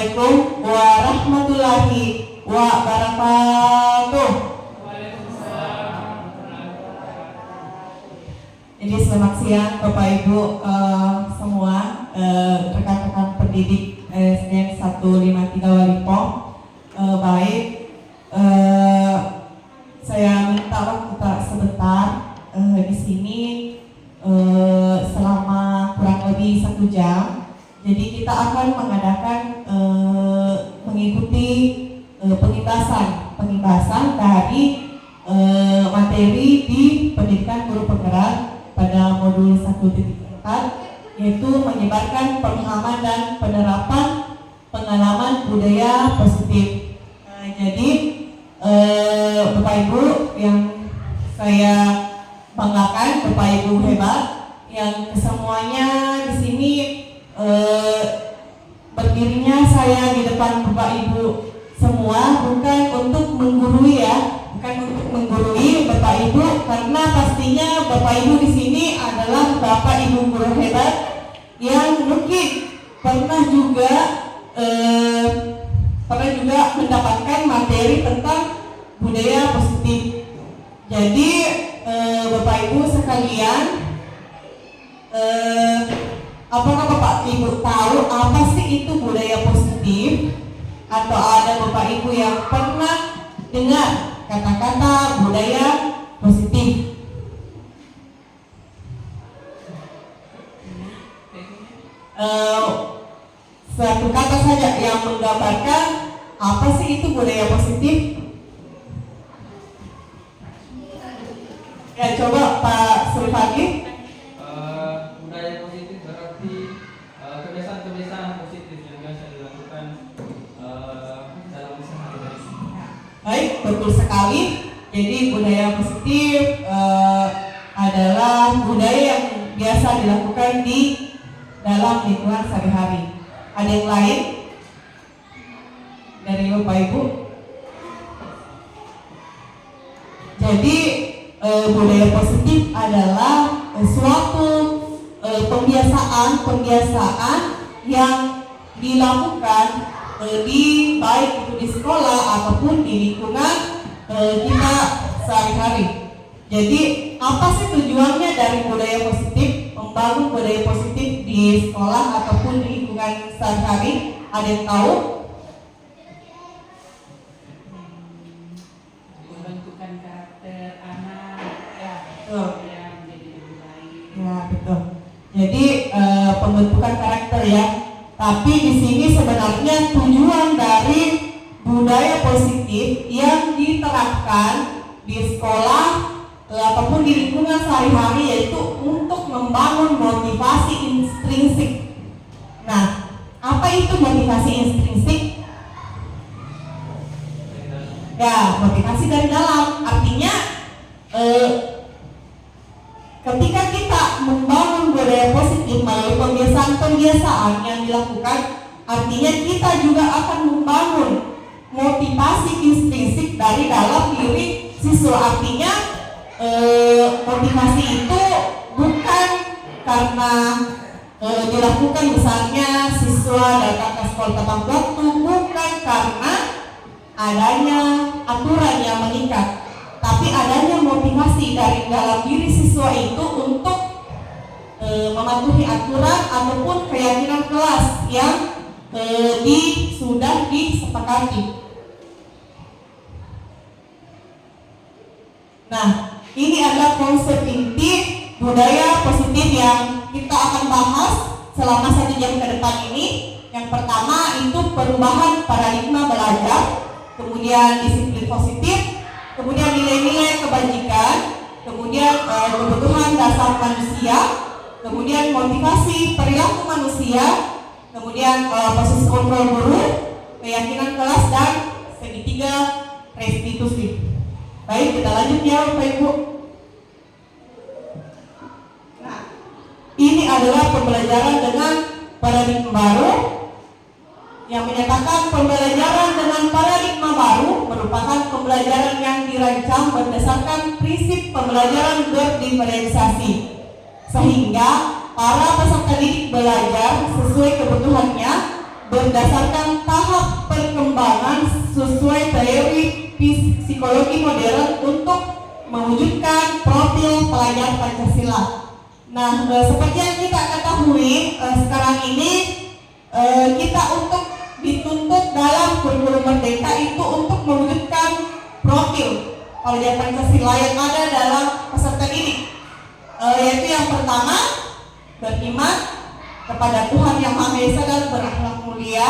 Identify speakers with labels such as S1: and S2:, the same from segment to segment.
S1: Assalamualaikum warahmatullahi wabarakatuh. Jadi selamat siang Bapak Ibu semua, rekan-rekan pendidik SDN 153 Walipong. Baik, saya minta waktu sebentar di sini selama kurang lebih 1 jam. Jadi kita akan mengadakan mengikuti pengibasan dari materi di pendidikan guru penggerak pada modul 1.4, yaitu menyebarkan pemahaman dan penerapan pengalaman budaya positif. Jadi Bapak Ibu yang saya banggakan, Bapak Ibu hebat, yang kesemuanya di sini berdirinya saya di depan Bapak Ibu semua bukan untuk menggurui bukan untuk menggurui Bapak Ibu, karena pastinya Bapak Ibu di sini adalah Bapak Ibu guru hebat yang mungkin pernah juga mendapatkan materi tentang budaya positif. Jadi Bapak Ibu sekalian, apakah Bapak Ibu tahu apa sih itu budaya positif? Atau ada Bapak Ibu yang pernah dengar kata-kata budaya positif? Satu kata saja yang menggambarkan apa sih itu budaya positif? Ya, coba Pak Sulfadi.
S2: Budaya positif berarti kebiasaan-kebiasaan positif yang biasa dilakukan dalam sehari-hari.
S1: Baik, betul sekali. Jadi budaya positif adalah budaya yang biasa dilakukan di dalam lingkungan sehari-hari. Ada yang lain dari Bapak Ibu? Jadi budaya positif adalah suatu pembiasaan yang dilakukan baik itu di sekolah ataupun di lingkungan kita sehari-hari. Jadi apa sih tujuannya dari budaya positif, membangun budaya positif di sekolah ataupun di lingkungan sehari-hari? Ada yang tahu?
S3: Membentukkan karakter anak yang menjadi lebih baik.
S1: Ya, betul. Jadi pembentukan karakter ya. Tapi di sini sebenarnya tujuan dari budaya positif yang diterapkan di sekolah ataupun di lingkungan sehari-hari yaitu untuk membangun motivasi intrinsik. Nah, apa itu motivasi intrinsik? Ya, motivasi dari dalam. Artinya ketika kita membangun budaya positif melalui pembiasaan yang dilakukan, artinya kita juga akan membangun motivasi intrinsik dari dalam diri siswa. Artinya motivasi itu bukan karena dilakukan misalnya siswa datang ke sekolah tepat waktu, bukan karena adanya aturan yang mengikat, tapi adanya motivasi dari dalam diri siswa itu untuk mematuhi aturan ataupun keyakinan kelas yang sudah disepakati. Nah, ini adalah konsep inti budaya positif yang kita akan bahas selama 1 jam ke depan ini. Yang pertama itu perubahan paradigma belajar, kemudian disiplin positif, kemudian nilai-nilai kebajikan, kemudian kebutuhan dasar manusia, kemudian motivasi perilaku manusia, kemudian proses kontrol guru, keyakinan kelas, dan segitiga restitusi. Baik, kita lanjut ya Bapak Ibu. Nah, ini adalah pembelajaran dengan paradigma baru yang menyatakan pembelajaran dengan paradigma baru merupakan pembelajaran yang dirancang berdasarkan prinsip pembelajaran berdiferensiasi, sehingga para peserta didik belajar sesuai kebutuhannya berdasarkan tahap perkembangan sesuai teori psikologi modern untuk mewujudkan profil pelajar Pancasila. Nah, seperti yang kita ketahui, sekarang ini kita untuk dituntut dalam kurikulum Merdeka itu untuk mewujudkan profil pelajar Pancasila yang ada dalam peserta didik, yaitu yang pertama beriman kepada Tuhan Yang Maha Esa dan berakhlak mulia,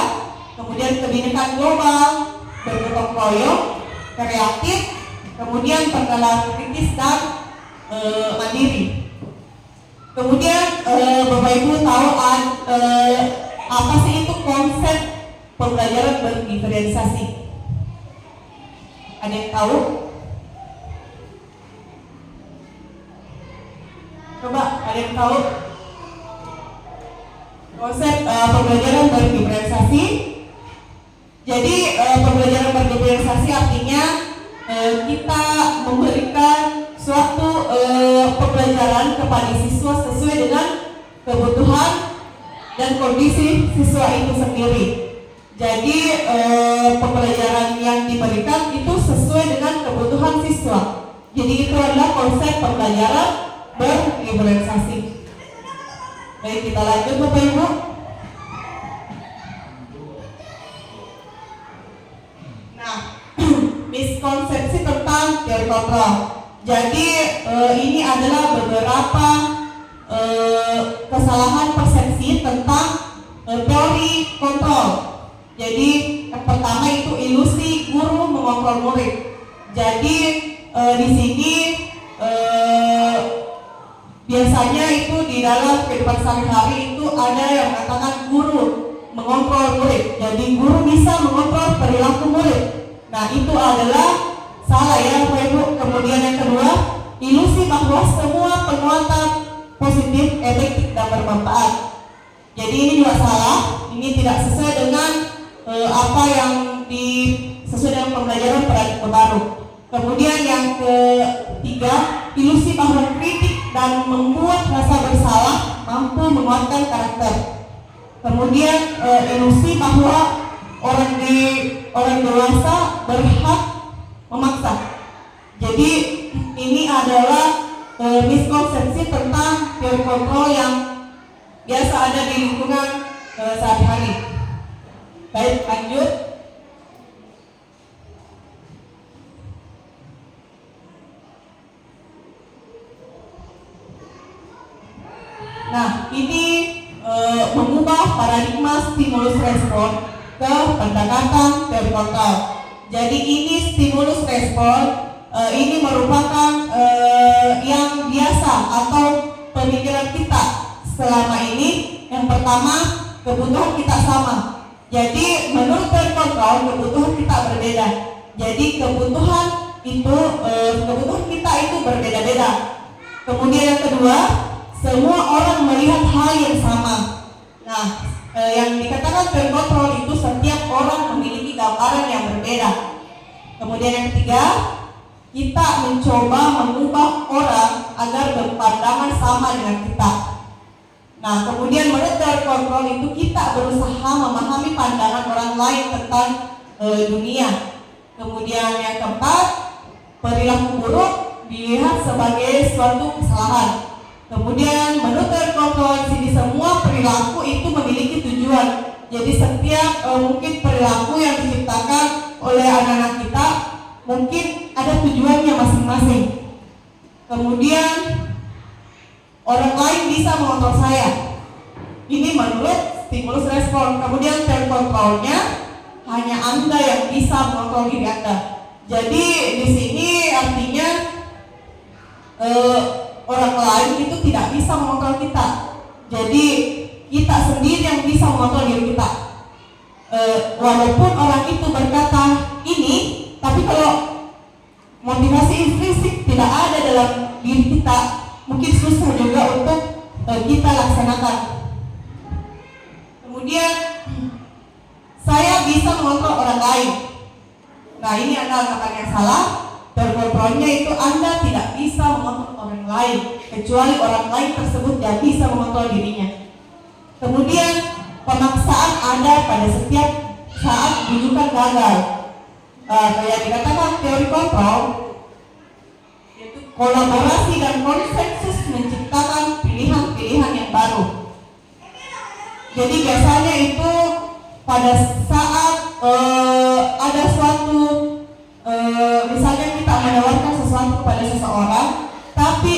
S1: kemudian kebinekaan global, bergotong royong, kreatif, kemudian bernalar kritis dan mandiri. Kemudian Bapak Ibu tahu apa sih itu konsep pembelajaran berdiferensiasi? Ada yang tahu? Coba, ada yang tahu? Konsep pembelajaran berdiferensiasi. Jadi pembelajaran berdiferensiasi artinya kita memberikan suatu pembelajaran kepada siswa sesuai dengan kebutuhan dan kondisi siswa itu sendiri. Jadi pembelajaran yang diberikan itu sesuai dengan kebutuhan siswa. Jadi itu adalah konsep pembelajaran berdiferensiasi. Baik, kita lanjut Bapak Ibu. Nah, miskonsepsi tentang teori kontrol. Jadi ini adalah beberapa kesalahan persepsi tentang teori kontrol. Jadi yang pertama itu ilusi guru mengontrol murid. Jadi di sini biasanya itu di dalam kehidupan sehari-hari itu ada yang mengatakan guru mengontrol murid. Jadi guru bisa mengontrol perilaku murid. Nah, itu adalah salah ya Bapak Ibu. Kemudian yang kedua, ilusi bahwa semua penguatan positif, efektif dan bermanfaat. Jadi ini juga salah. Ini tidak sesuai dengan apa yang sesuai dengan pembelajaran paradigma baru. Kemudian yang ketiga, ilusi bahwa kritik dan membuat rasa bersalah mampu menguatkan karakter. Kemudian ilusi bahwa orang dewasa berhak memaksa. Jadi ini adalah miskonsepsi tentang teori kontrol yang biasa ada di lingkungan sehari-hari. Baik, lanjut. Nah, ini mengubah paradigma stimulus respon ke pendekatan teori kontrol. Jadi ini stimulus respon ini merupakan yang biasa atau pemikiran kita selama ini. Yang pertama, kebutuhan kita sama. Jadi menurut teori kontrol kebutuhan kita berbeda. Jadi kebutuhan kita itu berbeda-beda. Kemudian yang kedua, semua orang melihat hal yang sama. Nah, yang dikatakan teori kontrol itu setiap orang memiliki gambaran yang berbeda. Kemudian yang ketiga, kita mencoba mengubah orang agar berpandangan sama dengan kita. Nah, kemudian menurut teori kontrol itu kita berusaha memahami pandangan orang lain tentang dunia. Kemudian yang keempat, perilaku buruk dilihat sebagai suatu kesalahan. Kemudian menurut teori kontrol sini semua perilaku itu memiliki tujuan. Jadi setiap mungkin perilaku yang diciptakan oleh anak-anak kita mungkin ada tujuannya masing-masing. Kemudian orang lain bisa mengontrol saya. Ini menurut stimulus respon. Kemudian teori kontrolnya hanya Anda yang bisa mengontrol diri Anda. Jadi di sini artinya orang lain itu tidak bisa mengontrol kita. Jadi kita sendiri yang bisa mengontrol diri kita. Walaupun orang itu berkata ini, tapi kalau motivasi intrinsik tidak ada dalam diri kita, mungkin susah juga untuk kita laksanakan. Kemudian saya bisa mengontrol orang lain. Nah, ini adalah kata yang salah. Kontrolnya itu Anda tidak bisa mengontrol orang lain kecuali orang lain tersebut yang bisa mengontrol dirinya. Kemudian pemaksaan ada pada setiap saat rujukan gagal. Kayak dikatakan teori kontrol, yaitu kolaborasi dan konsensus menciptakan pilihan-pilihan yang baru. Jadi biasanya itu pada saat ada suatu misalnya kita menawarkan sesuatu kepada seseorang, tapi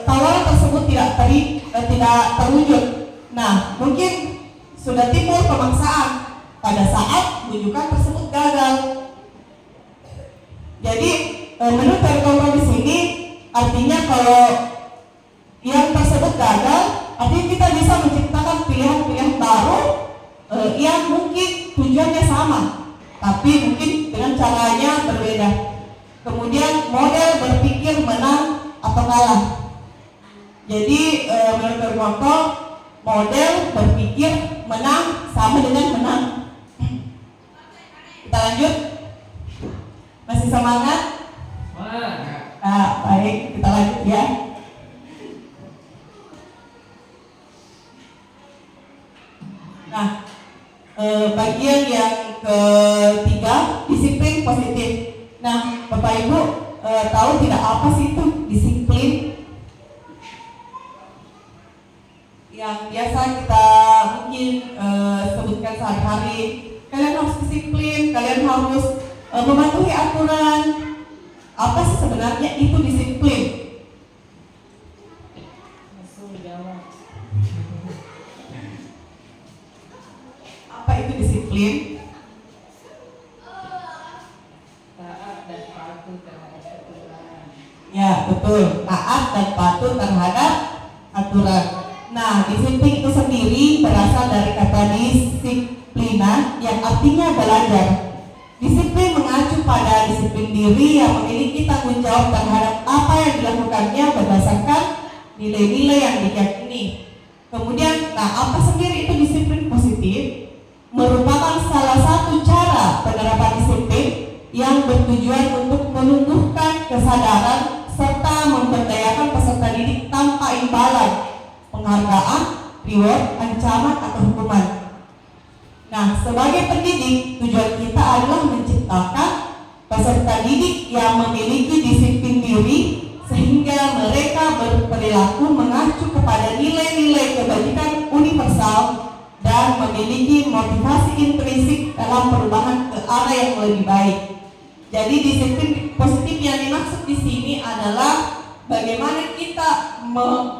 S1: tawaran tersebut tidak terwujud. Nah, mungkin sudah timbul pemaksaan pada saat rujukan tersebut gagal. Jadi menurut teori kontrol di sini artinya kalau yang tersebut gagal, artinya kita bisa menciptakan pilihan-pilihan baru yang mungkin tujuannya sama, tapi mungkin dengan caranya berbeda. Kemudian model berpikir menang atau kalah. Jadi menurut teori kontrol, model berpikir menang sama dengan menang. Kita lanjut. Masih semangat? Baik, kita lanjut ya. Nah, bagian yang ketiga, disiplin positif. Nah, Bapak Ibu tahu tidak apa sih itu disiplin? Yang biasa kita mungkin sebutkan sehari-hari. Kalian harus disiplin, kalian harus mematuhi aturan. Apa sih sebenarnya itu disiplin?
S3: Langsung jawab.
S1: Apa itu disiplin?
S3: Taat dan patuh terhadap aturan.
S1: Ya, betul. Taat dan patuh terhadap aturan. Nah, disiplin itu sendiri berasal dari kata disiplina yang artinya belajar. Disiplin mengacu pada disiplin diri yang memiliki tanggung jawab terhadap apa yang dilakukannya berdasarkan nilai-nilai yang diyakini. Kemudian, apa sendiri itu disiplin positif? Merupakan salah satu cara penerapan disiplin yang bertujuan untuk menumbuhkan kesadaran serta memberdayakan peserta didik tanpa imbalan, penghargaan, reward, ancaman, atau hukuman. Nah, sebagai pendidik, tujuan kita adalah menciptakan peserta didik yang memiliki disiplin diri sehingga mereka berperilaku mengacu kepada nilai-nilai kebajikan universal dan memiliki motivasi intrinsik dalam perubahan ke arah yang lebih baik. Jadi disiplin positif yang dimaksud di sini adalah bagaimana kita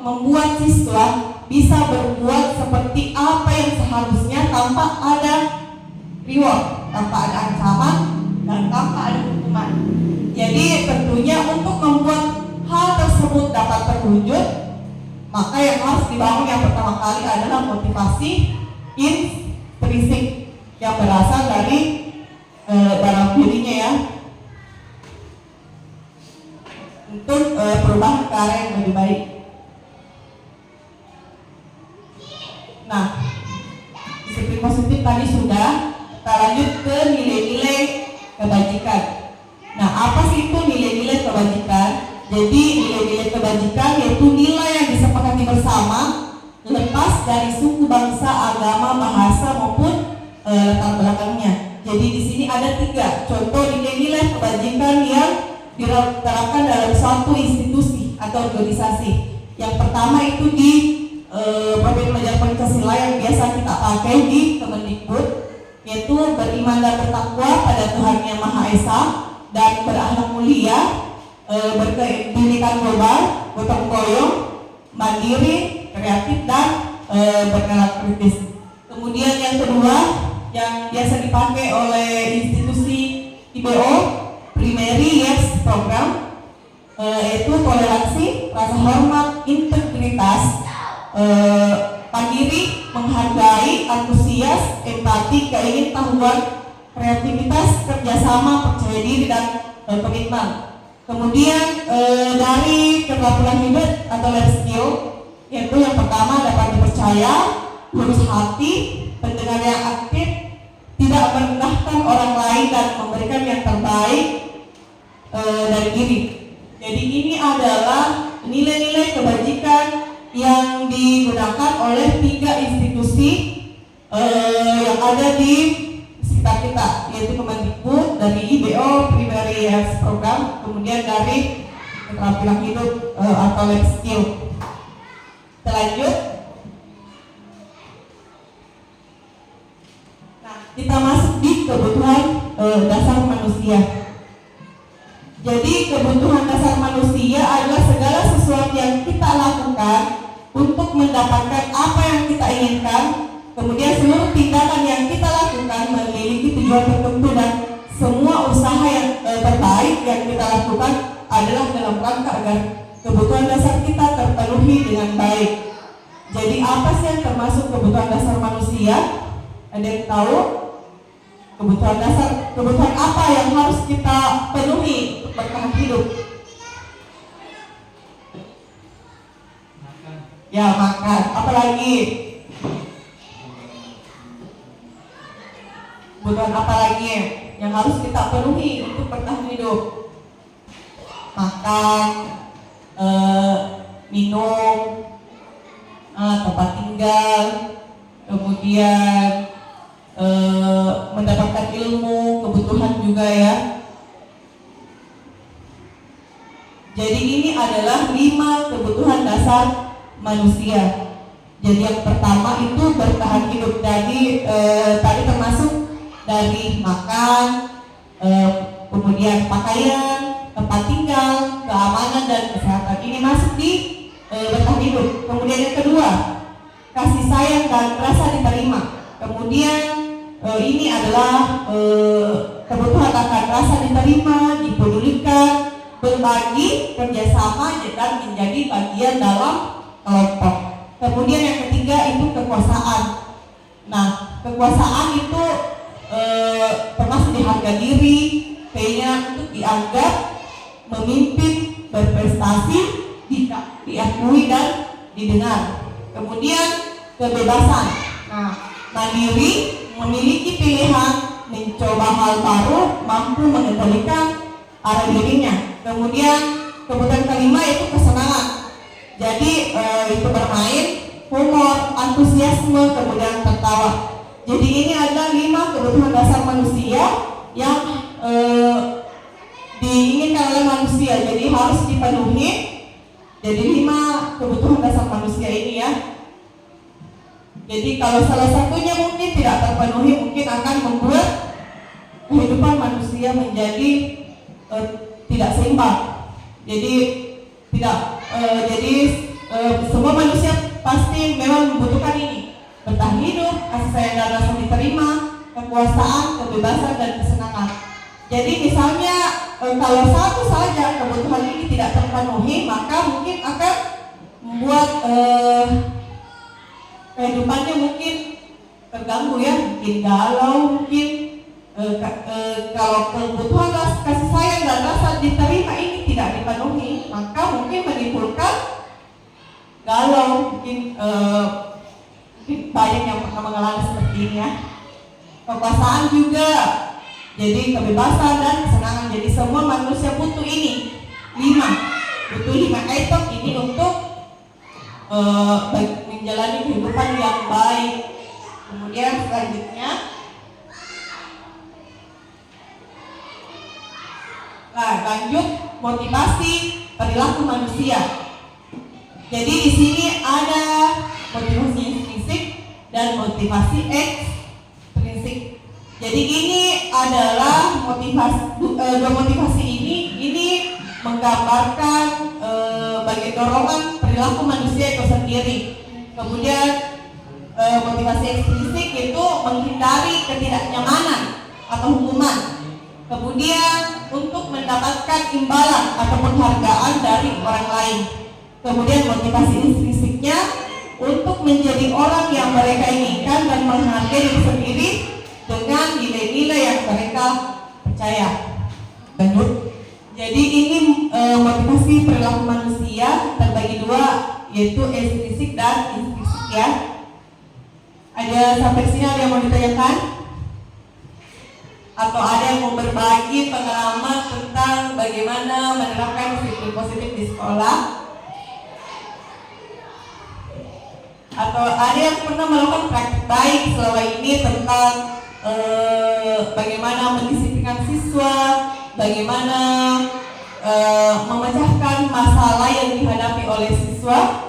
S1: membuat siswa bisa berbuat seperti apa yang seharusnya tanpa ada reward, tanpa ada ancaman, dan tanpa ada hukuman. Jadi tentunya untuk membuat hal tersebut dapat terwujud, maka yang harus dibangun yang pertama kali adalah motivasi intrinsik yang berasal dari dalam dirinya ya, untuk perubahan ke arah yang lebih baik. Nah, disiplin positif tadi sudah, kita lanjut ke nilai-nilai kebajikan. Nah, apa sih itu nilai-nilai kebajikan? Jadi nilai-nilai kebajikan yaitu nilai yang disepakati bersama lepas dari suku, bangsa, agama, bahasa maupun latar belakangnya. Jadi di sini ada 3 contoh nilai-nilai kebajikan yang diterapkan dalam suatu institusi atau organisasi. Yang pertama itu di Profil Pelajar Pancasila yang biasa kita pakai di Kemendikbud, yaitu beriman dan bertakwa pada Tuhan Yang Maha Esa dan berakhlak mulia, berkebinekaan global, gotong royong, mandiri, kreatif, dan bernalar kritis. Kemudian yang kedua yang biasa dipakai oleh institusi IBO, Primary Years Program, yaitu toleransi, rasa hormat, integritas, mandiri, menghargai, antusias, empati, keingintahuan, kreativitas, kerjasama, percaya diri, dan komitmen. Kemudian dari keterampilan hidup atau life skill, yaitu yang pertama dapat dipercaya, lurus hati, pendengar yang aktif, tidak merendahkan orang lain, dan memberikan yang terbaik dari diri. Jadi ini adalah nilai-nilai kebajikan yang digunakan oleh 3 institusi yang ada di sekitar kita, yaitu Kemendikbud, dari IBO Primary Health Program, kemudian dari keterampilan hidup atau life skill. Kita lanjut. Nah, kita masuk di kebutuhan dasar manusia. Jadi kebutuhan dasar manusia adalah segala sesuatu yang kita lakukan untuk mendapatkan apa yang kita inginkan. Kemudian seluruh tindakan yang kita lakukan memiliki tujuan tertentu, dan semua usaha yang terbaik yang kita lakukan adalah dalam rangka agar kebutuhan dasar kita terpenuhi dengan baik. Jadi apa sih yang termasuk kebutuhan dasar manusia? Ada yang tahu? Kebutuhan dasar, kebutuhan apa yang harus kita penuhi untuk bertahan hidup?
S2: Makan.
S1: Ya, makan. Apalagi? Kebutuhan apa lagi yang harus kita penuhi untuk bertahan hidup? Makan, minum, tempat tinggal, kemudian mendapatkan ilmu, kebutuhan juga ya. Jadi ini adalah 5 kebutuhan dasar manusia. Jadi yang pertama itu bertahan hidup. Jadi tadi termasuk dari makan, kemudian pakaian, tempat tinggal, keamanan dan kesehatan. Ini masuk di bertahan hidup. Kemudian yang kedua, kasih sayang dan rasa diterima. Kemudian ini adalah kebutuhan akan rasa diterima, dipedulikan, berbagi, kerjasama, dan menjadi bagian dalam kelompok. Kemudian yang ketiga itu kekuasaan. Nah, kekuasaan itu termasuk di harga diri, kayaknya untuk dianggap, memimpin, berprestasi, diakui dan didengar. Kemudian kebebasan. Nah, mandiri, memiliki pilihan, mencoba hal baru, mampu mengendalikan arah dirinya. Kemudian kebutuhan kelima itu kesenangan. Jadi itu bermain, humor, antusiasme, kemudian tertawa. Jadi ini adalah 5 kebutuhan dasar manusia yang diinginkan oleh manusia. Jadi harus dipenuhi. Jadi 5 kebutuhan dasar manusia ini ya. Jadi kalau salah satunya mungkin tidak terpenuhi, mungkin akan membuat kehidupan manusia menjadi tidak seimbang. Jadi semua manusia pasti memang membutuhkan ini: bertahan hidup, kasih sayang dan rasa diterima, kekuasaan, kebebasan dan kesenangan. Jadi misalnya kalau satu saja kebutuhan ini tidak terpenuhi, maka mungkin akan membuat kehidupannya mungkin terganggu ya, mungkin galau, mungkin kalau kebutuhan kasih sayang dan rasa diterima ini tidak dipenuhi, maka mungkin menimbulkan galau, mungkin banyak yang pernah mengalami seperti ini ya. Kekuasaan juga, jadi kebebasan dan kesenangan. Jadi semua manusia butuh ini 5 item ini untuk menjalani kehidupan yang baik. Kemudian selanjutnya, lanjut motivasi perilaku manusia. Jadi di sini ada motivasi intrinsik dan motivasi ekstrinsik. Jadi ini adalah dua motivasi ini menggambarkan bagian dorongan perilaku manusia itu sendiri. Kemudian motivasi ekstrinsik itu menghindari ketidaknyamanan atau hukuman. Kemudian untuk mendapatkan imbalan atau penghargaan dari orang lain. Kemudian motivasi intrinsiknya untuk menjadi orang yang mereka inginkan dan menghargai diri sendiri dengan nilai-nilai yang mereka percaya. Lanjut. Jadi ini motivasi perilaku manusia terbagi 2, yaitu ekstrinsik dan intrinsik ya. Ada sampai sini ada yang mau ditanyakan? Atau ada yang mau berbagi pengalaman tentang bagaimana menerapkan disiplin positif di sekolah? Atau ada yang pernah melakukan praktik baik selama bagaimana mendisiplinkan siswa, bagaimana memecahkan masalah yang dihadapi oleh siswa.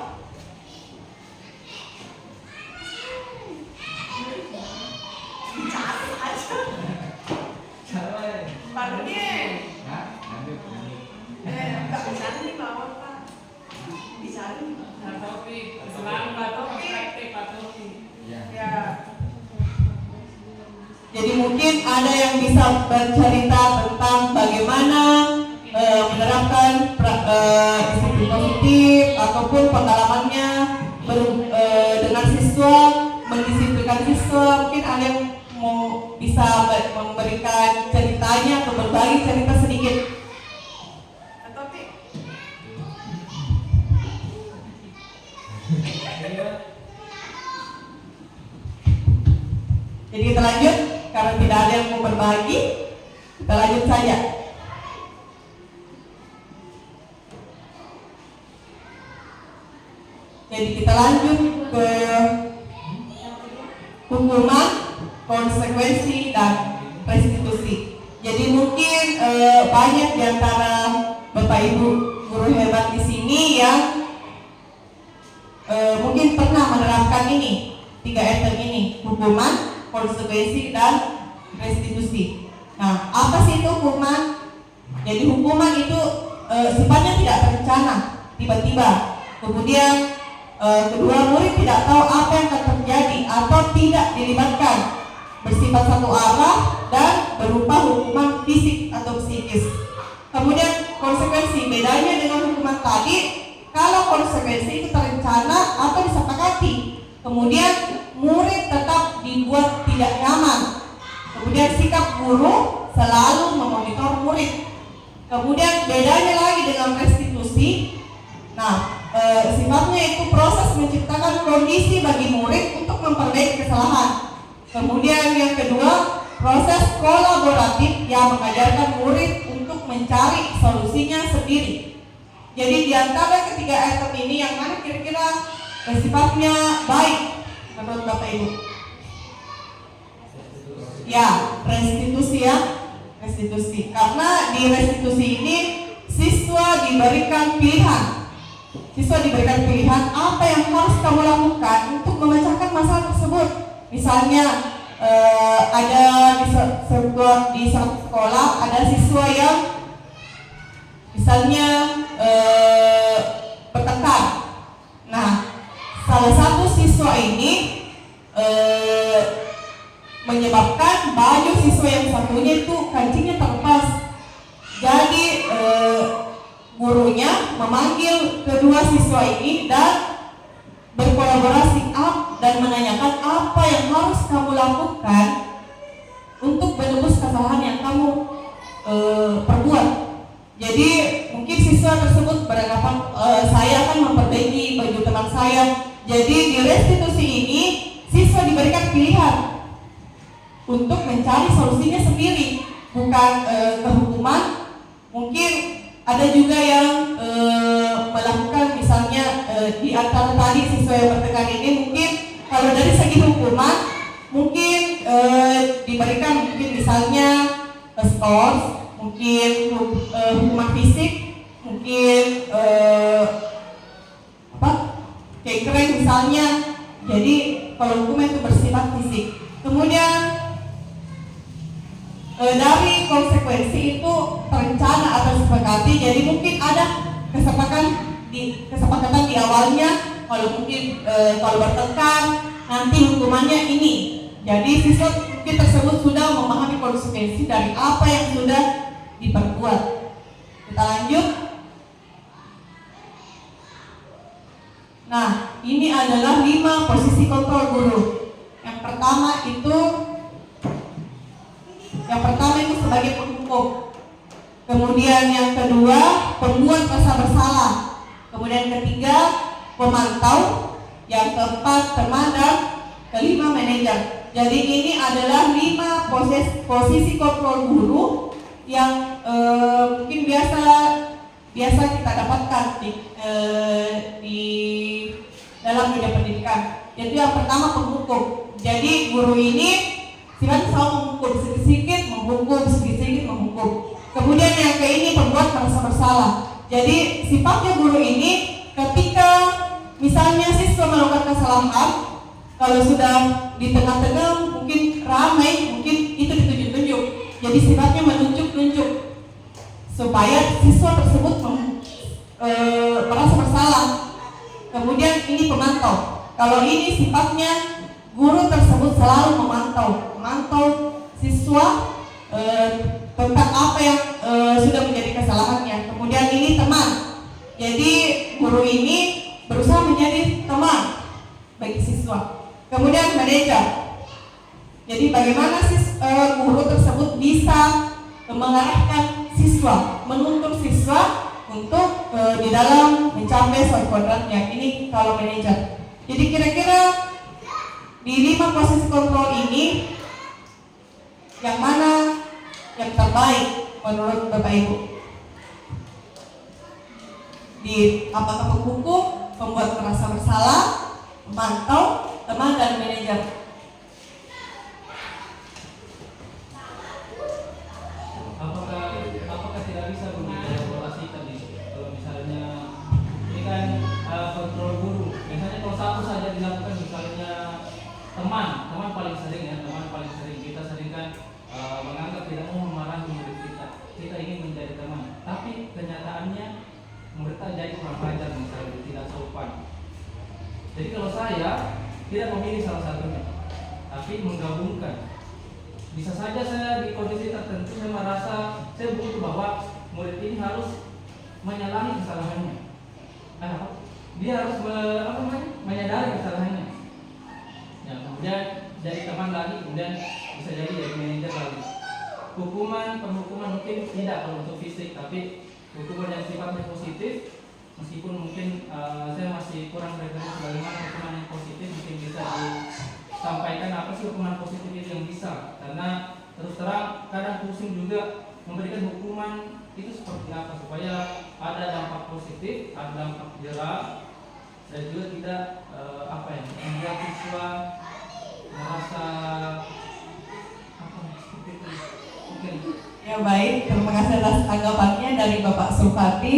S1: Jadi mungkin ada yang bisa bercerita tentang bagaimana menerapkan disiplin positif ataupun pengalamannya dengan siswa, mendisiplinkan siswa. Mungkin ada yang mau bisa memberikan ceritanya atau berbagi cerita sedikit. Jadi kita lanjut, karena tidak ada yang mau berbagi, kita lanjut saja. Jadi kita lanjut ke hukuman, konsekuensi, dan restitusi. Jadi mungkin banyak di antara Bapak Ibu guru hebat di sini yang mungkin pernah menerapkan ini, 3 item ini, hukuman, konsekuensi, dan restitusi. Nah, apa sih itu hukuman? Jadi hukuman itu sifatnya tidak terencana, tiba-tiba. Kemudian kedua, murid tidak tahu apa yang akan terjadi atau tidak dilibatkan, bersifat satu arah dan berupa hukuman fisik atau psikis. Kemudian konsekuensi, bedanya dengan hukuman tadi, kalau konsekuensi itu terencana atau disepakati. Kemudian murid tetap dibuat tidak nyaman. Kemudian sikap guru selalu memonitor murid. Kemudian bedanya lagi dengan restitusi. Nah, sifatnya itu proses menciptakan kondisi bagi murid untuk memperbaiki kesalahan. Kemudian yang kedua, proses kolaboratif yang mengajarkan murid untuk mencari solusinya sendiri. Jadi di antara ketiga item ini yang mana kira-kira sifatnya baik menurut Bapak Ibu? Ya, restitusi ya, restitusi. Karena di restitusi ini siswa diberikan pilihan. Siswa diberikan pilihan apa yang harus kamu lakukan untuk memecahkan masalah tersebut. Misalnya ada di satu sekolah ada siswa yang misalnya bertengkar. Nah, salah satu siswa ini menyebabkan baju siswa yang satunya itu kancingnya terlepas. Jadi gurunya memanggil kedua siswa ini dan berkolaborasi dan menanyakan apa yang harus kamu lakukan untuk menebus kesalahan yang kamu perbuat. Jadi mungkin siswa tersebut beranggapan saya akan memperbaiki baju teman saya. Jadi di restitusi ini siswa diberikan pilihan untuk mencari solusinya sendiri, bukan kehukuman. Mungkin ada juga yang melakukan misalnya di antara tadi siswa yang bertengkar ini mungkin kalau dari segi hukuman mungkin diberikan mungkin misalnya skor, mungkin hukuman fisik, mungkin keren misalnya. Jadi kalau hukuman itu bersifat fisik. Kemudian dari konsekuensi itu terencana atau disepakati. Jadi mungkin ada kesepakatan di awalnya. Kalau mungkin kalau bertengkar nanti hukumannya ini. Jadi siswa mungkin tersebut sudah memahami konsekuensi dari apa yang sudah diperbuat. Kita lanjut. Nah, ini adalah 5 posisi kontrol guru. Yang pertama itu sebagai penghukum. Kemudian yang kedua, pembuat rasa bersalah. Kemudian ketiga, pemantau. Yang keempat, teman, dan kelima, manajer. Jadi ini adalah 5 posisi kontrol guru yang mungkin biasa kita dapatkan di dalam dunia pendidikan. Jadi yang pertama penghukum. Jadi guru ini sifatnya selalu menghukum, sedikit-sedikit menghukum, sedikit-sedikit menghukum. Kemudian yang ke ini pembuat merasa bersalah. Jadi sifatnya guru ini ketika misalnya siswa melakukan kesalahan, kalau sudah di tengah-tengah mungkin ramai, mungkin itu ditunjuk-tunjuk. Jadi sifatnya menunjuk-nunjuk supaya siswa tersebut merasa bersalah. Kemudian ini pemantau. Kalau ini sifatnya guru tersebut selalu memantau siswa tentang apa yang sudah menjadi kesalahannya. Kemudian ini teman. Jadi guru ini berusaha menjadi teman bagi siswa. Kemudian manajer. Jadi bagaimana guru tersebut bisa mengarahkan siswa, menuntun siswa untuk di dalam mencapai suatu kodratnya. Ini kalau manajer. Jadi kira-kira di 5 posisi kontrol ini yang mana yang terbaik menurut Bapak Ibu? Di apakah penghukum, pembuat merasa bersalah, pemantau, teman, dan manajer?
S2: Apakah tidak bisa beroperasi tadi? Kalau misalnya ini kan kontrol guru, misalnya kalau satu saja dilakukan, misalnya teman paling sering ya, kita sering kan menganggap tidak mau memarahi murid kita ingin menjadi teman, tapi kenyataannya murid jadi kurang ajar, misalnya tidak sopan. Jadi kalau saya tidak memilih salah satunya, tapi menggabungkan. Bisa saja saya di kondisi tertentu saya merasa saya butuh bahwa murid ini harus menyalahi kesalahannya. Dia harus menyadari kesalahannya. Ya, kemudian jadi teman lagi, kemudian bisa jadi manajer lagi. Penghukuman mungkin tidak kalau untuk fisik, tapi hukuman yang sifatnya positif, meskipun mungkin saya masih kurang referensi bagaimana hukuman yang positif mungkin bisa disampaikan apa sih hukuman positif itu yang bisa, karena terus terang kadang pusing juga memberikan hukuman itu seperti apa supaya ada dampak positif, ada dampak jerah, dan juga tidak membuat siswa merasa
S1: Ya baik, terima kasih atas tanggapannya dari Bapak Sulfati.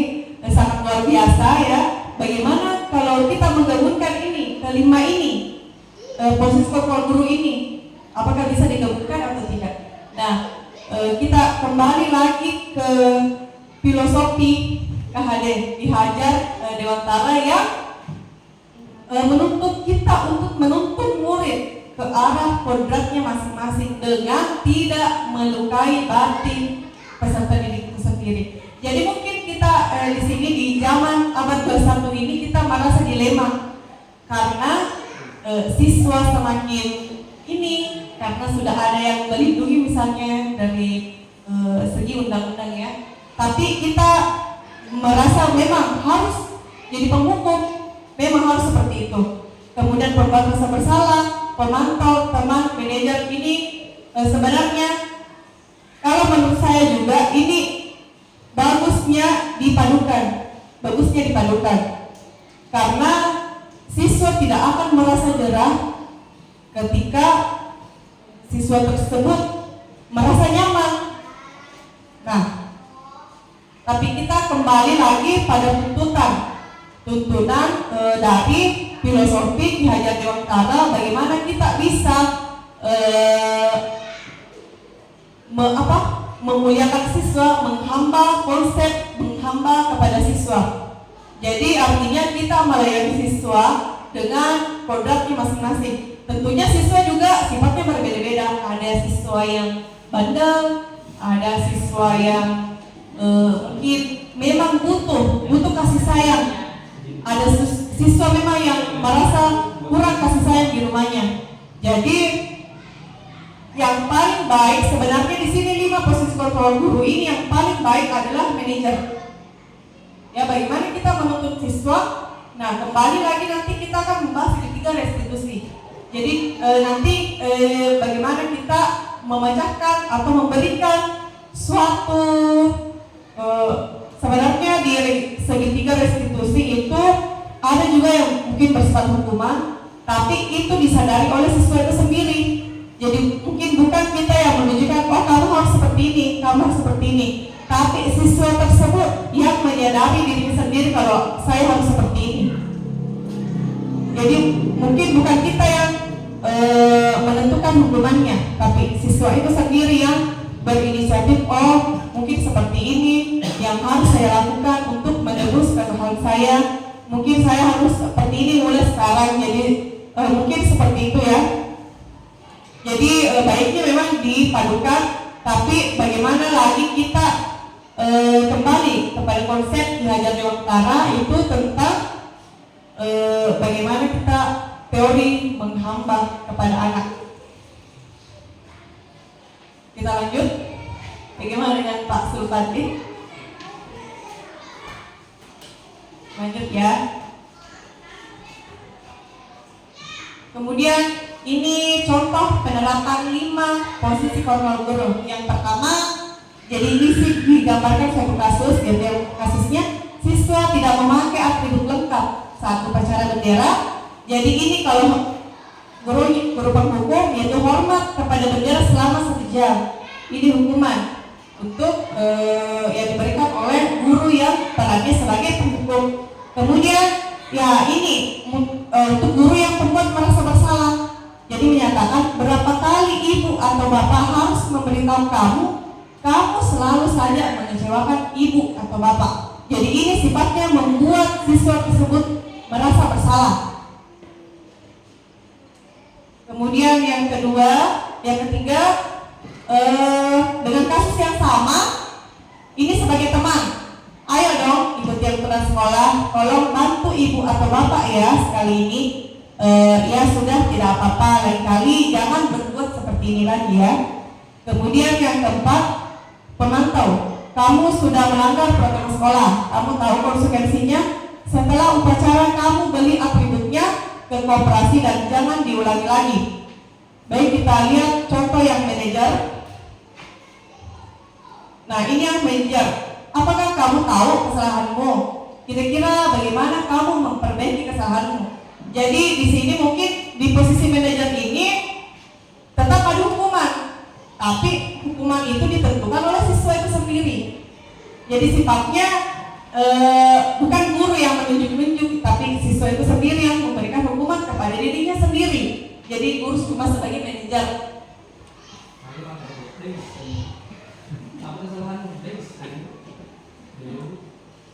S1: Sangat luar biasa ya. Bagaimana kalau kita menggabungkan ini, kelima ini, posisi kontrol guru ini, apakah bisa digabungkan atau tidak? Nah, kita kembali lagi ke filosofi KHD dihajar Dewantara yang menuntut kita untuk menuntun murid ke arah kodratnya masing-masing dengan tidak melukai batin peserta didik itu sendiri. Jadi mungkin kita di sini di zaman abad 21 ini kita merasa dilema karena siswa semakin ini karena sudah ada yang melindungi misalnya dari segi undang-undang ya. Tapi kita merasa memang harus jadi penghukum, memang harus seperti itu. Kemudian pembuat rasa bersalah, pemantau, teman, manajer ini sebenarnya kalau menurut saya juga ini bagusnya dipadukan karena siswa tidak akan merasa jerah ketika siswa tersebut merasa nyaman. Nah, tapi kita kembali lagi pada tuntunan dari filosofi Ki Hajar Dewantara, bagaimana kita bisa memuliakan siswa, menghamba kepada siswa. Jadi artinya kita melayani siswa dengan kodratnya masing-masing. Tentunya siswa juga sifatnya berbeda-beda. Ada siswa yang bandel, ada siswa yang mungkin memang butuh kasih sayang. Ada siswa memang yang merasa kurang kasih sayang di rumahnya. Jadi yang paling baik sebenarnya di sini 5 posisi kontrol guru ini yang paling baik adalah manajer. Ya, bagaimana kita menuntut siswa? Nah, kembali lagi nanti kita akan membahas ketiga restitusi. Jadi nanti bagaimana kita memecahkan atau memberikan suatu sebenarnya di segitiga restitusi itu ada juga yang mungkin bersifat hukuman, tapi itu disadari oleh siswa itu sendiri. Jadi mungkin bukan seperti ini, kamu harus seperti ini. Tapi siswa tersebut yang menyadari dirinya sendiri kalau saya harus seperti ini. Jadi mungkin bukan kita yang menentukan hukumannya, tapi siswa itu sendiri yang berinisiatif. Oh, mungkin seperti ini yang harus saya lakukan untuk menebus kesalahan saya. Mungkin saya harus seperti ini mulai sekarang. Jadi mungkin seperti itu ya. Jadi baiknya memang dipadukan, tapi bagaimana lagi kita kembali kepada konsep Ki Hajar Dewantara itu tentang bagaimana kita teori menghamba kepada anak. Kita lanjut. Bagaimana dengan Pak Sulpati? Lanjut ya. Kemudian ini contoh penerapan 5 posisi kontrol guru. Yang pertama, jadi ini digambarkan suatu kasus, yaitu kasusnya siswa tidak memakai atribut lengkap saat upacara bendera. Jadi ini kalau guru penghukum yaitu hormat kepada bendera selama 1 jam. Ini hukuman untuk yang diberikan oleh guru yang perannya sebagai penghukum. Kemudian ya ini untuk guru yang membuat merasa bersalah. Jadi menyatakan berapa kali ibu atau bapak harus memberitahu kamu selalu saja mengecewakan ibu atau bapak. Jadi ini sifatnya membuat siswa tersebut merasa bersalah. Kemudian yang ketiga, dengan kasus yang sama, ini sebagai teman. Ayo dong ikuti aturan sekolah, tolong bantu ibu atau bapak ya sekali ini. Ya sudah, tidak apa-apa, lain kali jangan berbuat seperti ini lagi ya. Kemudian yang keempat, pemantau. Kamu sudah melanggar protokol sekolah, kamu tahu konsekuensinya. Setelah upacara kamu beli atributnya ke koperasi dan jangan diulangi lagi. Baik, kita lihat contoh yang manajer. Nah, ini yang manajer. Apakah kamu tahu kesalahanmu? Kira-kira bagaimana kamu memperbaiki kesalahanmu? Jadi di sini mungkin di posisi manajer ini tetap ada hukuman, tapi hukuman itu ditentukan oleh siswa itu sendiri. Jadi sifatnya bukan guru yang menunjuk-nunjuk, tapi siswa itu sendiri yang memberikan hukuman kepada dirinya sendiri. Jadi guru cuma sebagai manajer.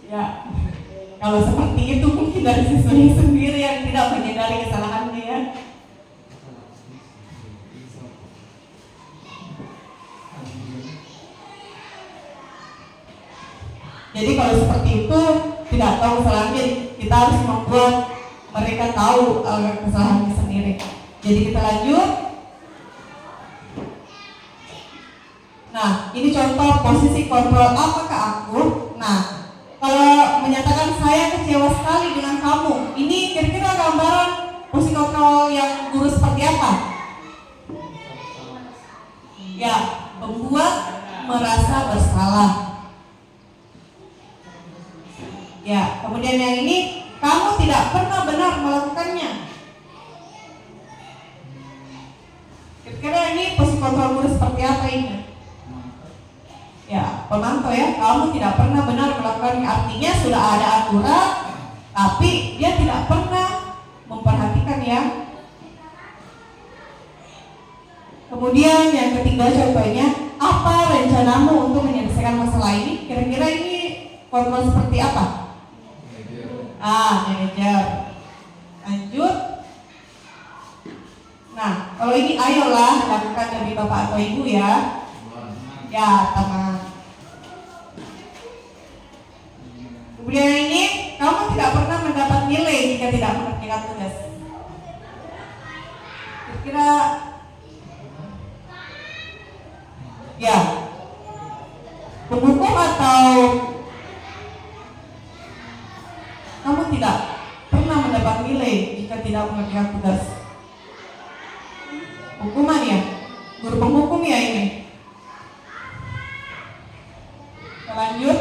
S1: Ya, kalau seperti itu mungkin dari siswanya sendiri yang tidak menyadari kesalahannya ya. Jadi kalau seperti itu tidak tahu kesalahannya, kita harus membuat mereka tahu kesalahannya sendiri. Jadi kita lanjut. Nah, ini contoh posisi kontrol apakah aku. Nah, kalau menyatakan saya kecewa sekali dengan kamu, ini kira-kira gambaran posisi kontrol yang guru seperti apa? Ya, membuat merasa bersalah. Ya, kemudian yang ini, kamu tidak pernah benar melakukannya. Kira-kira ini posisi kontrol guru seperti apa ini? Ya, pemantau ya, kamu tidak pernah benar melakukannya. Artinya sudah ada aturan, tapi dia tidak pernah memperhatikan ya. Kemudian yang ketiga contohnya, apa rencanamu untuk menyelesaikan masalah ini? Kira-kira ini kontrol seperti apa? Manajer. Lanjut. Nah, kalau ini ayolah lakukan demi bapak atau ibu ya. Ya, teman. Kemudian ini, kamu tidak pernah mendapat nilai jika tidak mengerjakan tugas. Kira-kira ya, penghukum atau kamu tidak pernah mendapat nilai jika tidak mengerjakan tugas. Hukuman ya, guru penghukum ya ini. Lanjut.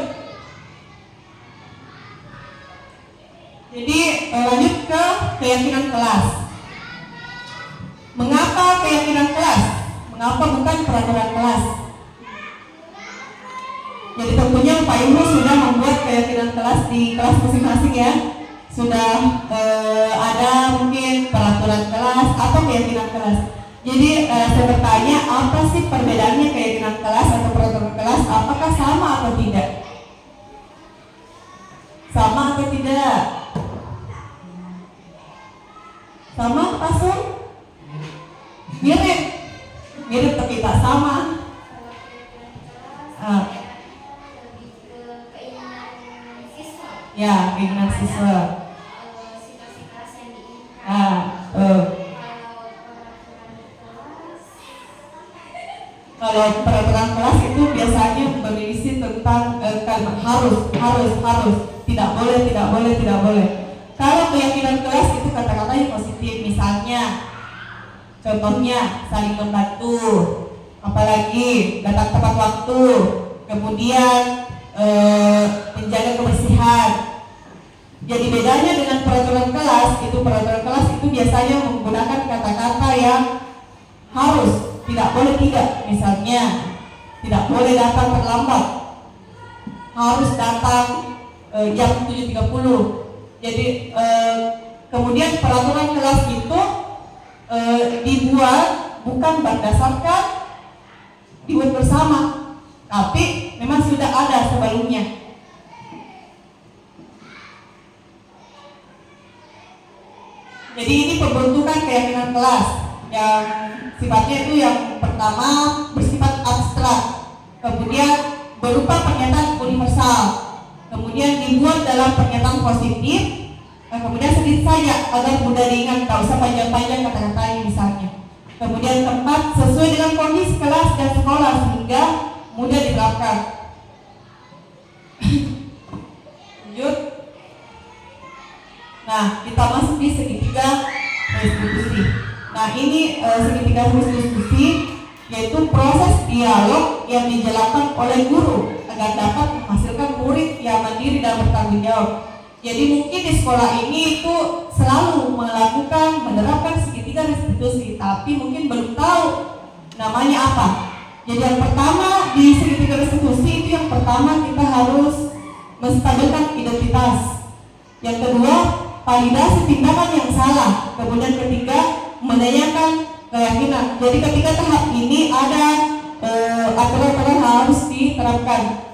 S1: Jadi lanjut ke keyakinan kelas. Mengapa keyakinan kelas? Mengapa bukan peraturan kelas? Pak Ibu sudah membuat keyakinan kelas di kelas masing-masing ya. Sudah ada mungkin peraturan kelas atau keyakinan kelas. Jadi saya bertanya, apa sih perbedaannya keyakinan kelas atau peraturan kelas? Apakah sama atau tidak? Sama atau tidak? Sama, Pasung? Mirip. Mirip tapi tak sama. Ya, keinginan siswa. Kalau peraturan kelas itu biasanya berisi tentang harus, tidak boleh. Kalau keyakinan kelas itu kata-katanya positif, misalnya, contohnya saling membantu, apalagi datang tepat waktu, kemudian menjaga kebersihan. Jadi bedanya dengan peraturan kelas itu biasanya menggunakan kata-kata yang harus, tidak boleh tidak. Misalnya, tidak boleh datang terlambat, harus datang jam 7.30. Jadi kemudian peraturan kelas itu dibuat bukan berdasarkan dibuat bersama, tapi memang sudah ada sebelumnya. Jadi ini pembentukan keyakinan kelas yang sifatnya itu yang pertama bersifat abstrak, kemudian berupa pernyataan universal, kemudian dibuat dalam pernyataan positif, kemudian sedikit saja agar mudah diingat, tak usah panjang-panjang kata-katanya misalnya. Kemudian keempat, sesuai dengan kondisi kelas dan sekolah sehingga mudah diterapkan. Lanjut. Nah, kita masuk di segitiga diskusi. Nah, ini segitiga diskusi yaitu proses dialog yang dijalankan oleh guru agar dapat menghasilkan murid yang mandiri dan bertanggung jawab. Jadi mungkin di sekolah ini itu selalu menerapkan segitiga restitusi, tapi mungkin belum tahu namanya apa. Jadi yang pertama di segitiga restitusi itu yang pertama kita harus menstabilkan identitas. Yang kedua, validasi tindakan yang salah. Kemudian ketiga, menanyakan keyakinan. Jadi ketika tahap ini ada aturan-aturan harus diterapkan.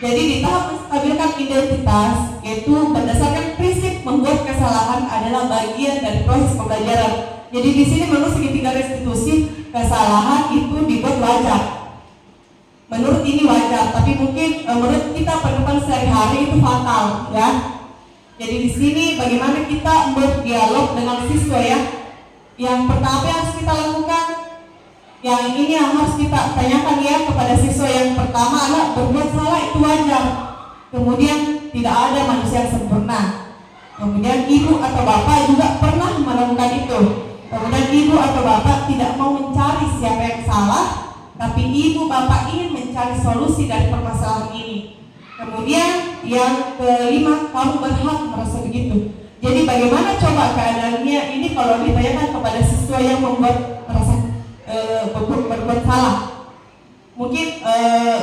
S1: Jadi di tahap menstabilkan identitas, yaitu berdasarkan prinsip membuat kesalahan adalah bagian dari proses pembelajaran. Jadi di sini menurut segitiga restitusi, kesalahan itu dibuat wajar. Menurut ini wajar, tapi mungkin menurut kita penumpang sehari-hari itu fatal, ya. Jadi di sini bagaimana kita berdialog dengan siswa ya. Yang pertama yang harus kita lakukan, yang ini yang harus kita tanyakan ya kepada siswa yang pertama adalah berbuat salah itu wajar. Kemudian tidak ada manusia yang sempurna. Kemudian ibu atau bapak juga pernah melakukan itu. Kemudian ibu atau bapak tidak mau mencari siapa yang salah, tapi ibu bapak ingin mencari solusi dari permasalahan ini. Kemudian yang kelima, kamu berhak merasa begitu. Jadi bagaimana coba keadaannya ini kalau ditanyakan kepada siswa yang merasa berbuat salah. Mungkin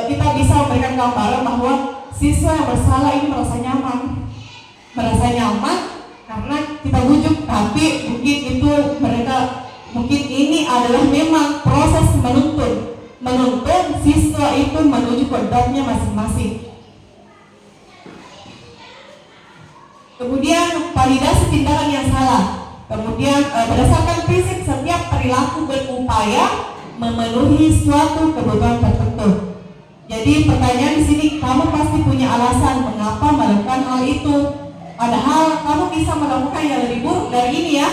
S1: kita bisa memberikan gambaran bahwa siswa yang bersalah ini merasa nyaman karena kita bujuk, tapi mungkin itu mungkin ini adalah memang proses menuntun siswa itu menuju kodratnya masing-masing. Kemudian validasi tindakan yang salah. Kemudian berdasarkan prinsip setiap perilaku berupaya memenuhi suatu kebutuhan tertentu. Jadi pertanyaan di sini, kamu pasti punya alasan mengapa melakukan hal itu. Padahal kamu bisa melakukan yang lebih buruk dari ini ya.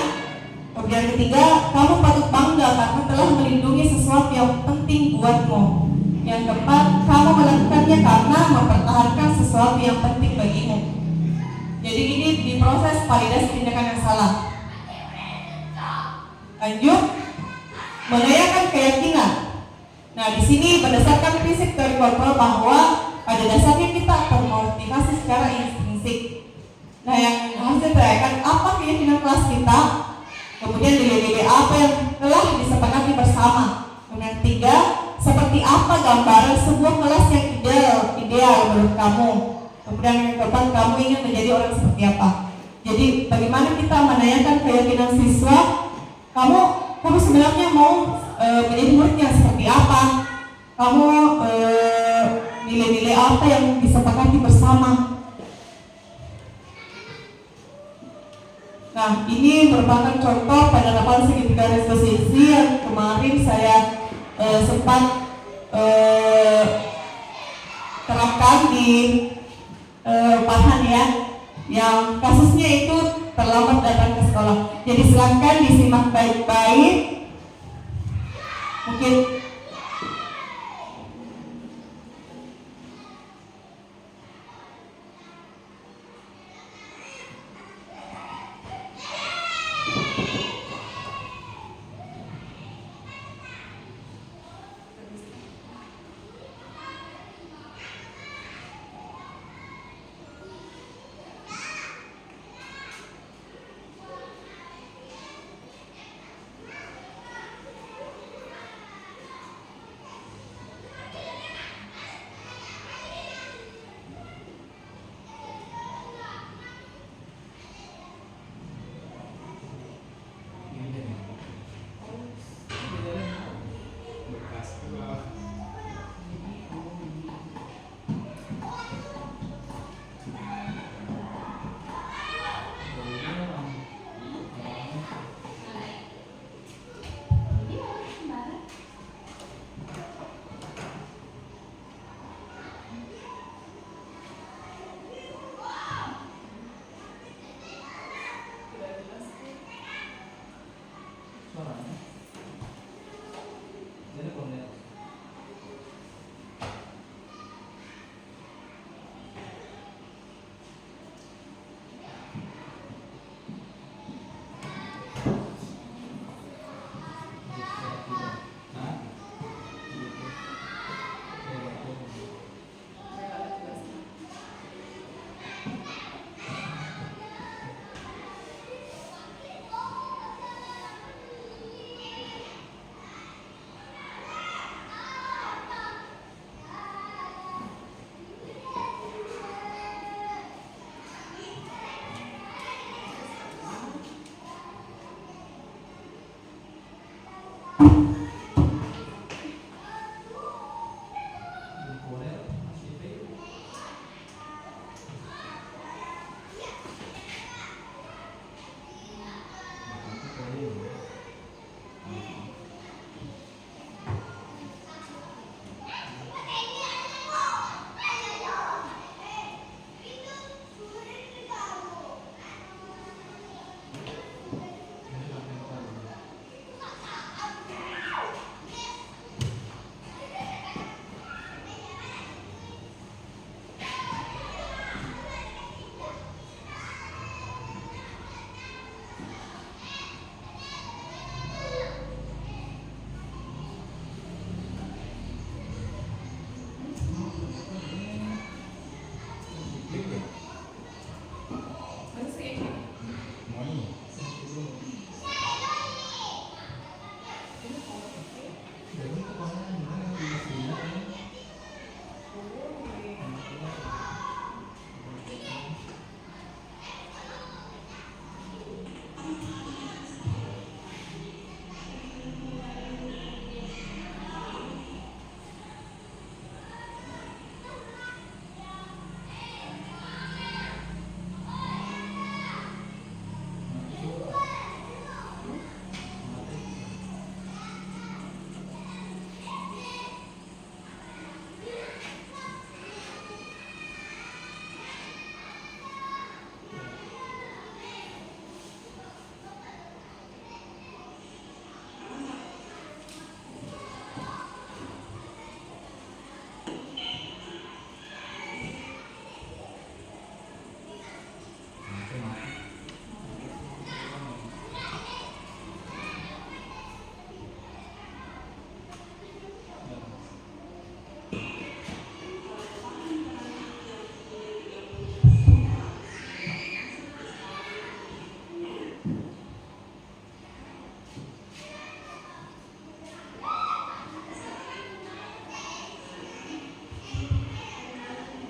S1: Kemudian ketiga, kamu patut bangga karena telah melindungi sesuatu yang penting buatmu. Yang keempat, kamu melakukannya karena mempertahankan sesuatu yang penting bagimu. Jadi ini diproses validasi tindakan yang salah. Lanjut, menanyakan keyakinan. Nah, di sini berdasarkan prinsip teori kontrol bahwa pada dasarnya kita termotivasi secara intrinsik. Nah, yang harus ditanyakan apa keyakinan kelas kita, kemudian nilai-nilai apa yang telah disepakati bersama. Kemudian tiga, seperti apa gambaran sebuah kelas yang ideal menurut kamu? Kemudian yang keempat, kamu ingin menjadi orang seperti apa? Jadi bagaimana kita menanyakan keyakinan siswa, kamu sebenarnya mau menjadi murid yang seperti apa? Kamu nilai-nilai apa yang disepakati bersama? Nah, ini merupakan contoh penerapan segitiga resolusi yang kemarin saya sempat terapkan di Farhan ya, yang kasusnya itu terlambat datang ke sekolah. Jadi silakan disimak baik-baik. Mungkin
S2: suaranya. Jadi kalau lihat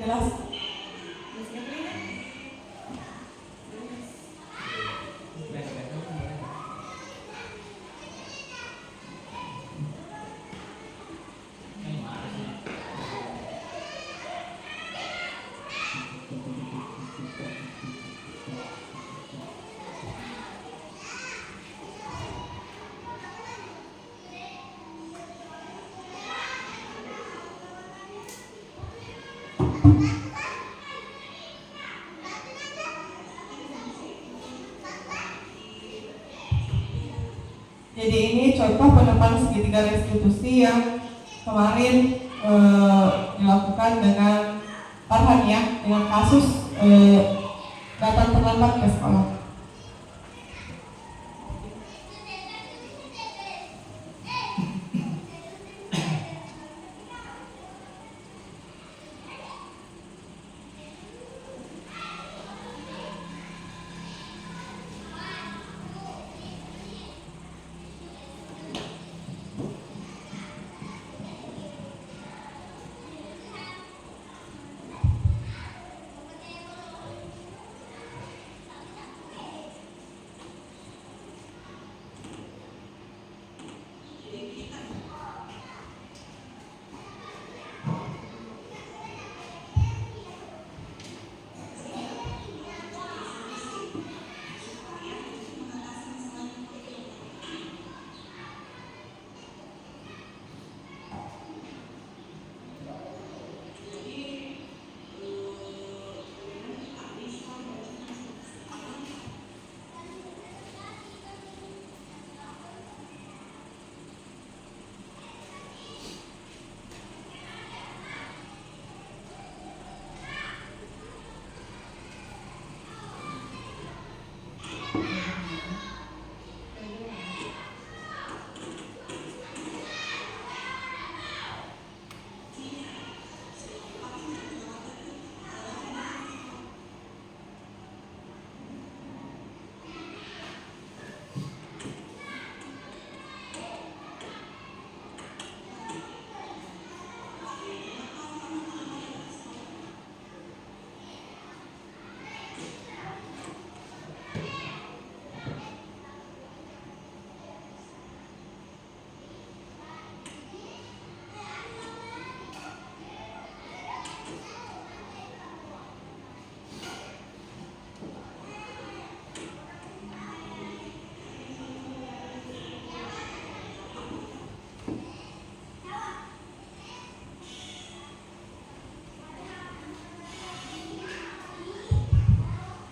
S1: jelas. Jadi ini contoh penerapan segitiga restitusi yang kemarin dilakukan dengan Farhan ya, dengan kasus datang terlambat ke sekolah.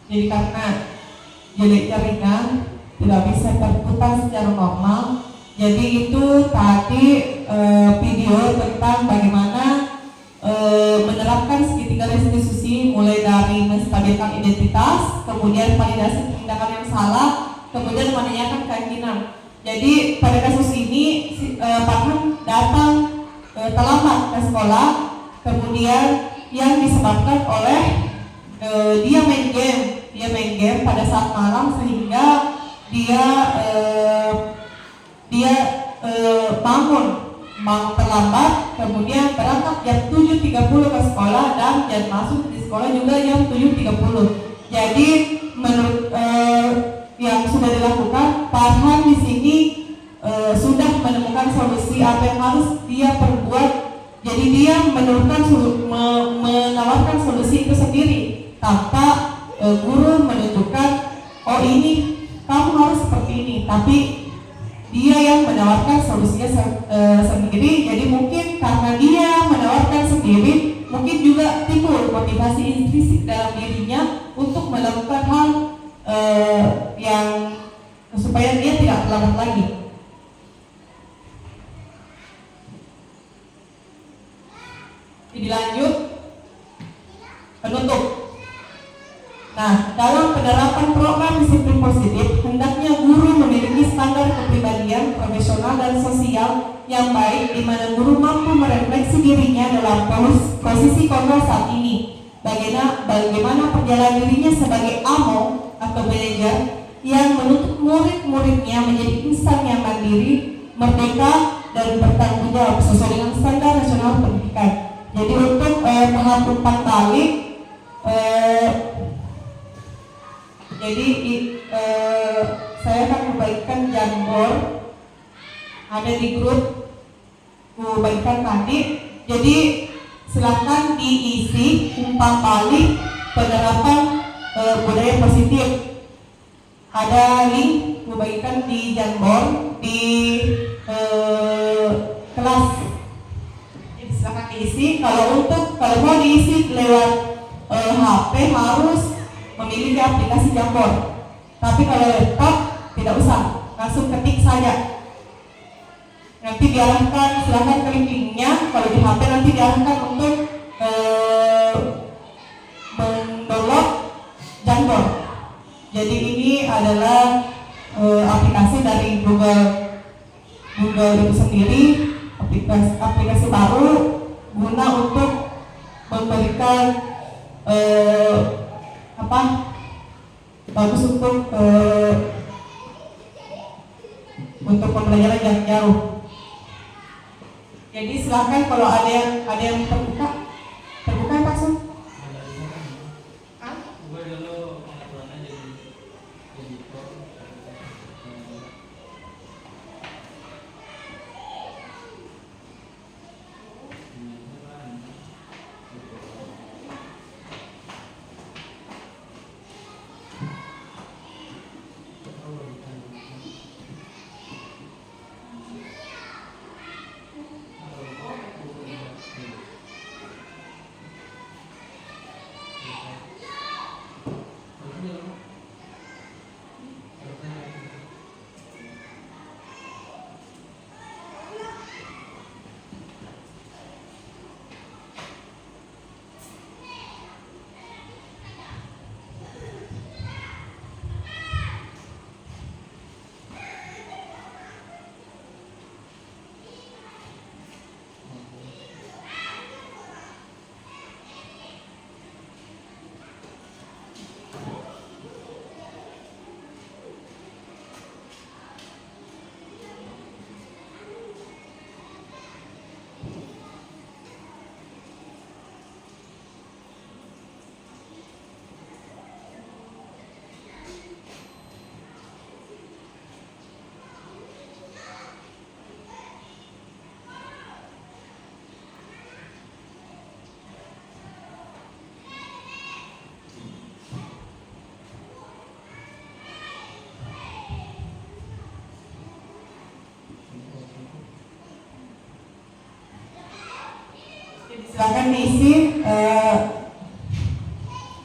S1: Jadi karena jeleknya ringan, tidak bisa terputar secara normal. Jadi itu tadi video tentang bagaimana menerapkan segitiga restitusi, mulai dari menstabilkan identitas, kemudian validasi tindakan yang salah, kemudian menanyakan keyakinan. Jadi pada kasus ini Farhan datang terlambat ke sekolah, kemudian yang disebabkan oleh dia main game pada saat malam, sehingga dia bangun terlambat, kemudian berangkat jam 7.30 ke sekolah dan jam masuk di sekolah juga jam 7.30. Jadi menurut yang sudah dilakukan, Farhan di sini sudah menemukan solusi apa yang harus dia perbuat. Jadi dia menawarkan solusi itu sendiri tanpa guru menentukan, oh ini kamu harus seperti ini, tapi dia yang menawarkan solusinya sendiri. Jadi mungkin karena dia menawarkan sendiri, mungkin juga timbul motivasi intrinsik dalam dirinya untuk melakukan hal yang supaya dia tidak terlambat lagi. Dilanjut penutup. Nah, dalam penerapan program disiplin positif, hendaknya guru memiliki standar kepribadian, profesional dan sosial yang baik, di mana guru mampu merefleksi dirinya dalam posisi kontrol saat ini. Bagaimana perjalanan dirinya sebagai amo atau manajer yang menuntut murid-muridnya menjadi insan yang mandiri, merdeka dan bertanggung jawab sesuai dengan standar nasional pendidikan. Jadi untuk tahap umpan balik, jadi saya akan membagikan jamur, ada di grup membagikan tadi. Jadi silakan diisi umpan balik penerapan budaya positif. Ada link membagikan di Jamboard di kelas. Jadi silakan diisi. Kalau mau diisi lewat HP harus memiliki aplikasi Jamboard. Tapi kalau laptop tidak usah, langsung ketik saja. Nanti diarahkan, silakan klik linknya. Kalau di HP nanti diarahkan untuk mendownload Jamboard. Jadi ini adalah aplikasi dari Google itu sendiri, aplikasi baru guna untuk memberikan bagus untuk pembelajaran jarak jauh. Jadi silakan kalau ada yang terbuka Pak Sun.
S2: Gue dulu pengaturannya jadi editor.
S1: Silakan diisi.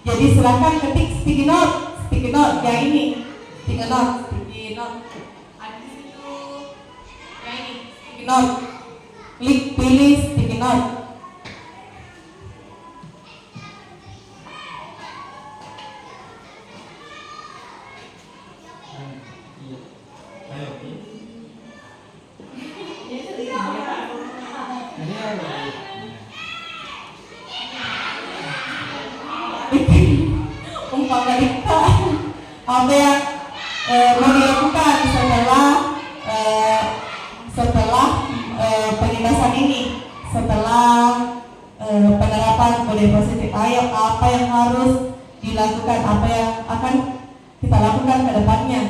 S1: Jadi silakan ketik sticky note yang ini, sticky note ada di situ, yang ini sticky note. Klik pilih sticky note. Umpan balik apa yang mau dilakukan setelah penindasan ini, setelah penerapan budaya positif. Ayo, apa yang harus dilakukan, apa yang akan kita lakukan ke depannya.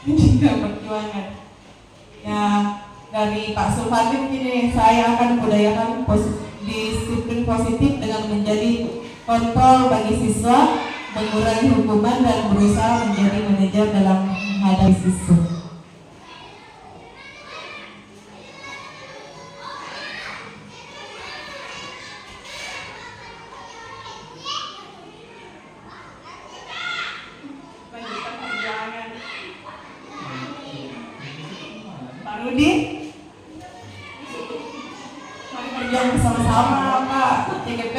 S1: juga perjuangan. Ya, dari Pak Sulfatin ini saya akan budayakan disiplin positif dengan menjadi kontrol bagi siswa, mengurangi hukuman dan berusaha menjadi manajer dalam menghadapi siswa. Lanjutkan perjuangan. Pak Rudi, mari berjuang bersama-sama Pak JGP.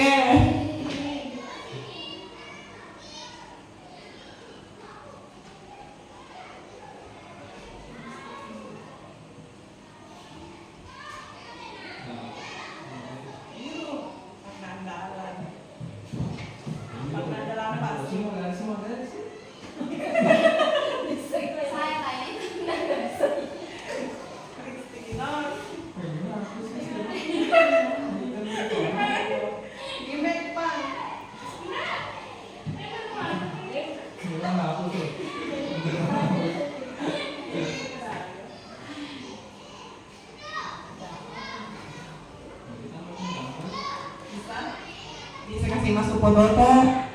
S1: Bisa kasih masuk Podota.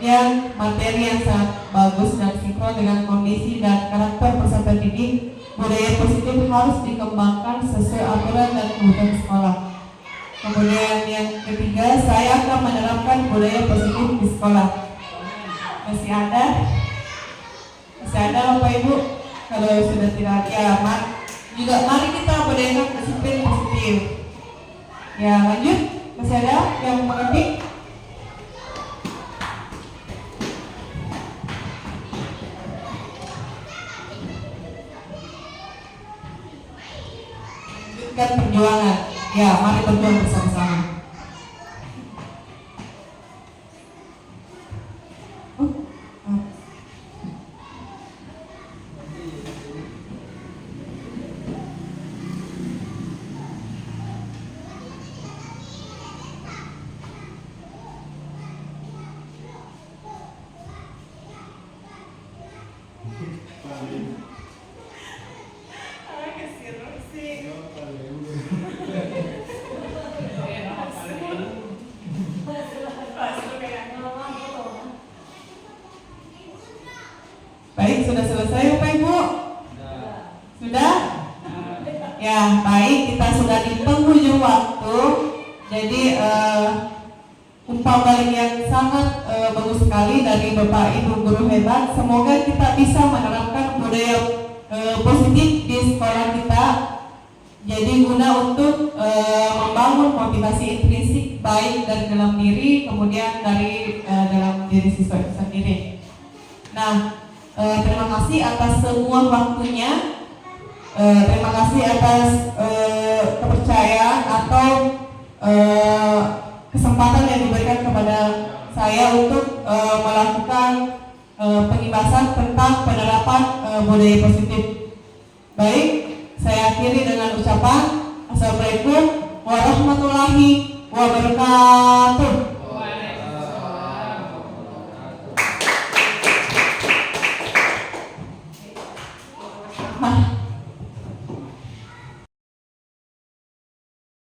S1: Kemudian materi yang sangat bagus dan sinkron dengan kondisi dan karakter peserta didik, budaya positif harus dikembangkan sesuai aturan dan kebutuhan sekolah. Kemudian yang ketiga, saya akan menerapkan budaya positif di sekolah. Masih ada Bapak Ibu? Kalau sudah tidak ada, juga mari kita budayakan disiplin positif. Ya, lanjut. Masih ada yang mengerti? Perjuangan. Ya, mari berjuang bersama-sama. Baik, sudah selesai Bapak Ibu? Sudah? Ya, baik, kita sudah di penghujung waktu. Jadi umpan balik yang sangat bagus sekali dari Bapak Ibu guru hebat. Semoga kita bisa menerapkan budaya positif di sekolah kita. Jadi guna untuk membangun motivasi intrinsik baik dari dalam diri, kemudian dari dalam diri siswa itu sendiri. Nah, terima kasih atas semua waktunya. Terima kasih atas kepercayaan atau kesempatan yang diberikan kepada saya untuk melakukan pengibasan tentang penerapan budaya positif. Baik, saya akhiri dengan ucapan Assalamualaikum warahmatullahi wabarakatuh. Waalaikumsalam.